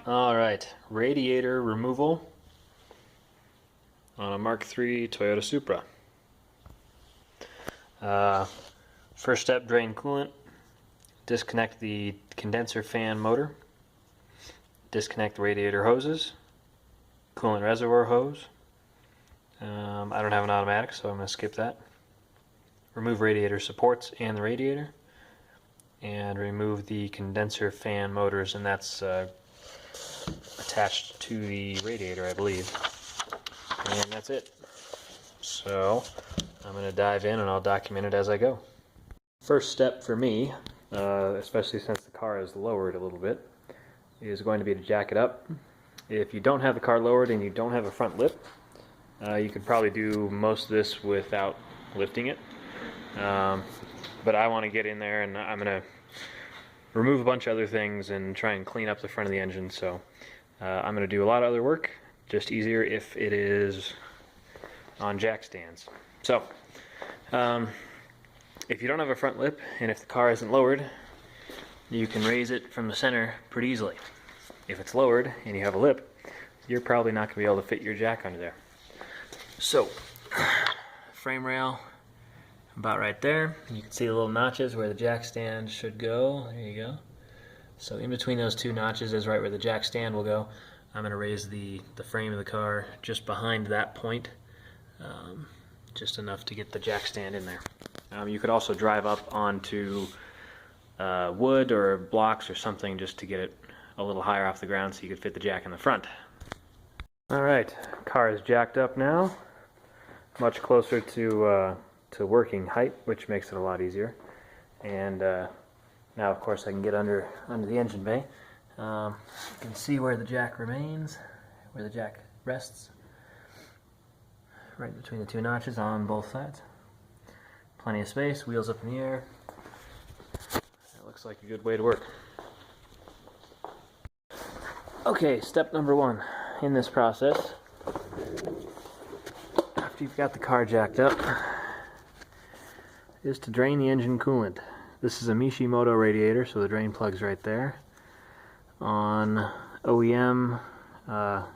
Alright, radiator removal on a Mark III Toyota Supra. First step, drain coolant, disconnect the condenser fan motor, disconnect the radiator hoses, coolant reservoir hose. I don't have an automatic, so I'm going to skip that. Remove radiator supports and the radiator, and remove the condenser fan motors, and that's attached to the radiator, I believe. And that's it. So I'm going to dive in and I'll document it as I go. First step for me, especially since the car is lowered a little bit, is going to be to jack it up. If you don't have the car lowered and you don't have a front lip, you could probably do most of this without lifting it. But I want to get in there and I'm going to remove a bunch of other things and try and clean up the front of the engine. So I'm going to do a lot of other work, just easier if it is on jack stands. So if you don't have a front lip and if the car isn't lowered, you can raise it from the center pretty easily. If it's lowered and you have a lip, you're probably not going to be able to fit your jack under there. So frame rail about right there. You can see the little notches where the jack stand should go. There you go. So in between those two notches is right where the jack stand will go. I'm going to raise the frame of the car just behind that point, just enough to get the jack stand in there. You could also drive up onto wood or blocks or something just to get it a little higher off the ground so you could fit the jack in the front. Alright, car is jacked up now, much closer to working height, which makes it a lot easier. And now of course I can get under the engine bay. You can see where the jack remains, where the jack rests, right between the two notches on both sides. Plenty of space, wheels up in the air. That looks like a good way to work. Okay, step number one in this process, after you've got the car jacked up, is to drain the engine coolant. This is a Mishimoto radiator, so the drain plug's right there. On OEM, the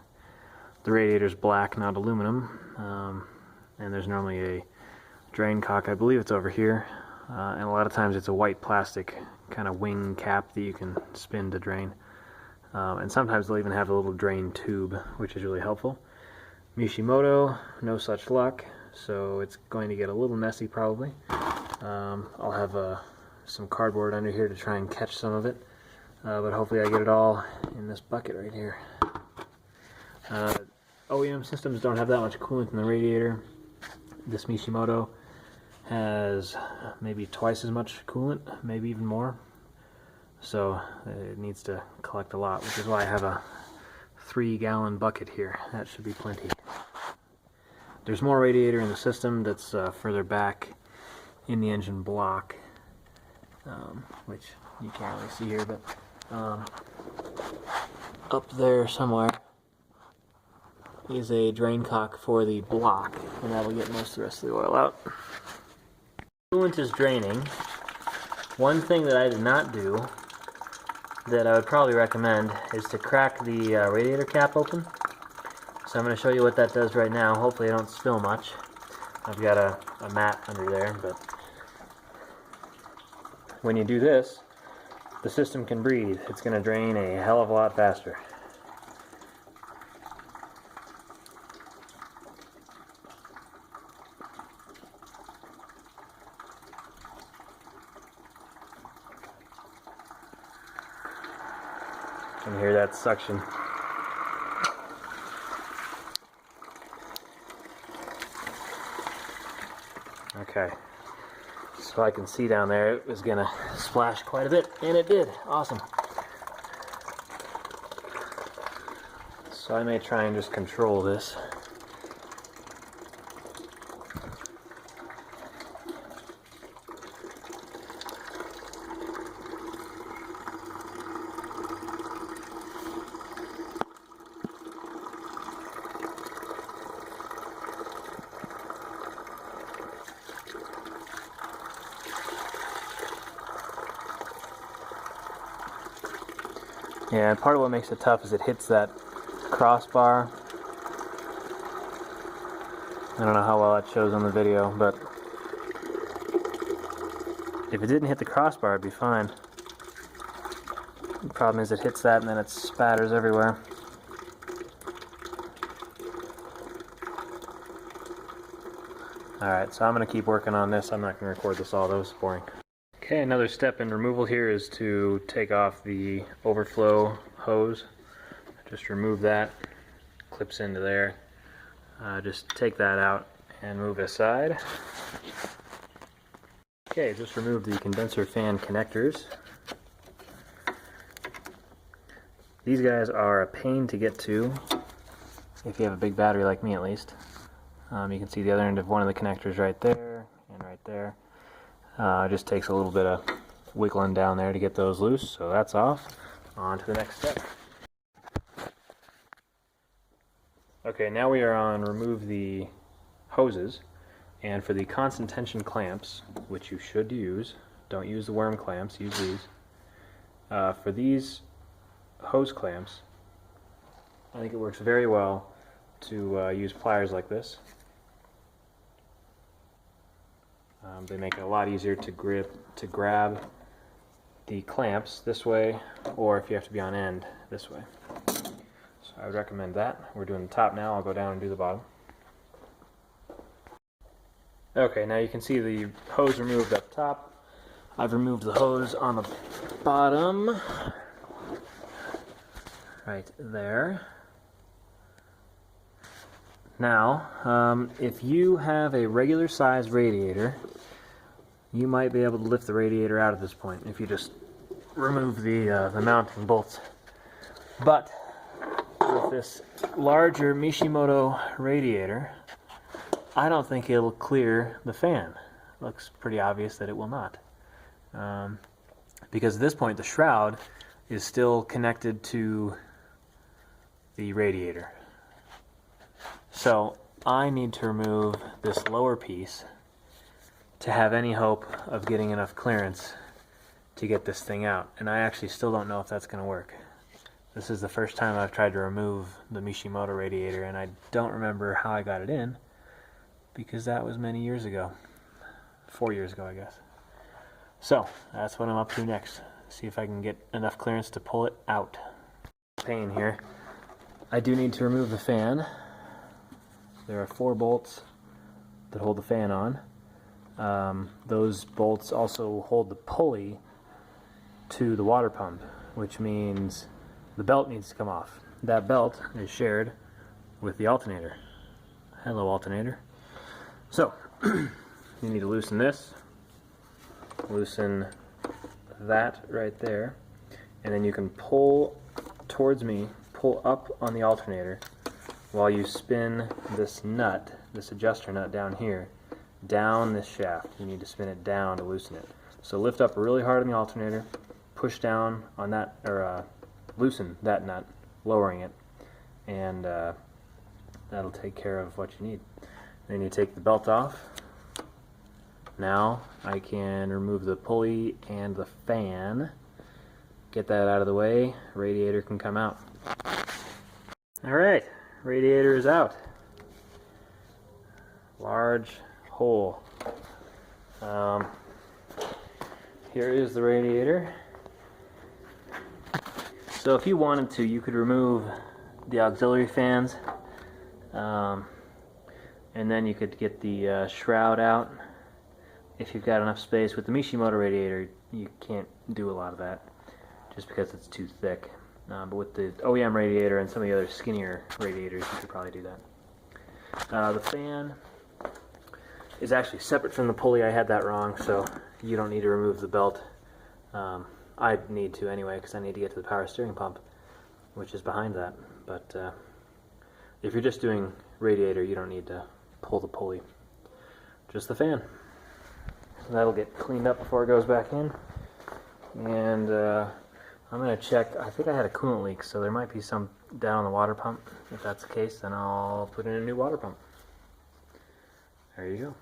radiator's black, not aluminum, and there's normally a drain cock, I believe it's over here, and a lot of times it's a white plastic kind of wing cap that you can spin to drain. And sometimes they'll even have a little drain tube, which is really helpful. Mishimoto, no such luck, so it's going to get a little messy probably. I'll have some cardboard under here to try and catch some of it, but hopefully I get it all in this bucket right here. OEM systems don't have that much coolant in the radiator. This Mishimoto has maybe twice as much coolant, maybe even more. So it needs to collect a lot, which is why I have a 3-gallon bucket here. That should be plenty. There's more radiator in the system that's further back in the engine block, which you can't really see here, but up there somewhere is a drain cock for the block, and that'll get most of the rest of the oil out. Coolant is draining. One thing that I did not do that I would probably recommend is to crack the radiator cap open. So I'm going to show you what that does right now. Hopefully I don't spill much. I've got a mat under there, but when you do this, the system can breathe. It's going to drain a hell of a lot faster. You can hear that suction. Okay, so I can see down there it was gonna splash quite a bit, and it did. Awesome. So I may try and just control this. Yeah, and part of what makes it tough is it hits that crossbar. I don't know how well that shows on the video, but if it didn't hit the crossbar, it'd be fine. The problem is it hits that and then it spatters everywhere. Alright, so I'm going to keep working on this. I'm not going to record this all, that was boring. Okay, another step in removal here is to take off the overflow hose. Just remove that, clips into there. Just take that out and move it aside. Okay, just remove the condenser fan connectors. These guys are a pain to get to, if you have a big battery like me at least. You can see the other end of one of the connectors right there and right there. It just takes a little bit of wiggling down there to get those loose, so that's off. On to the next step. Okay, now we are on remove the hoses, and for the constant tension clamps, which you should use, don't use the worm clamps, use these. For these hose clamps, I think it works very well to use pliers like this. They make it a lot easier to grab the clamps this way, or if you have to be on end, this way. So I would recommend that. We're doing the top now. I'll go down and do the bottom. Okay, now you can see the hose removed up top. I've removed the hose on the bottom, right there. Now, if you have a regular size radiator, you might be able to lift the radiator out at this point if you just remove the mounting bolts. But with this larger Mishimoto radiator, I don't think it'll clear the fan. Looks pretty obvious that it will not. Because at this point the shroud is still connected to the radiator. So I need to remove this lower piece to have any hope of getting enough clearance to get this thing out. And I actually still don't know if that's going to work. This is the first time I've tried to remove the Mishimoto radiator, and I don't remember how I got it in, because that was many years ago. 4 years ago, I guess. So that's what I'm up to next. See if I can get enough clearance to pull it out. Pain here. I do need to remove the fan. There are 4 bolts that hold the fan on. Those bolts also hold the pulley to the water pump, which means the belt needs to come off. That belt is shared with the alternator. Hello, alternator. So, you need to loosen this, loosen that right there, and then you can pull towards me, pull up on the alternator while you spin this nut, this adjuster nut down here, down this shaft. You need to spin it down to loosen it. So lift up really hard on the alternator, push down on that, or loosen that nut, lowering it, and that'll take care of what you need. Then you take the belt off. Now I can remove the pulley and the fan, get that out of the way, radiator can come out. Alright, radiator is out. Large hole. Here is the radiator. So if you wanted to, you could remove the auxiliary fans, and then you could get the shroud out if you've got enough space. With the Mishimoto radiator, you can't do a lot of that just because it's too thick. But with the OEM radiator and some of the other skinnier radiators, you could probably do that. The fan is actually separate from the pulley. I had that wrong, so you don't need to remove the belt. I need to anyway, because I need to get to the power steering pump, which is behind that. But if you're just doing radiator, you don't need to pull the pulley. Just the fan. That'll get cleaned up before it goes back in. And I'm going to check. I think I had a coolant leak, so there might be some down on the water pump. If that's the case, then I'll put in a new water pump. There you go.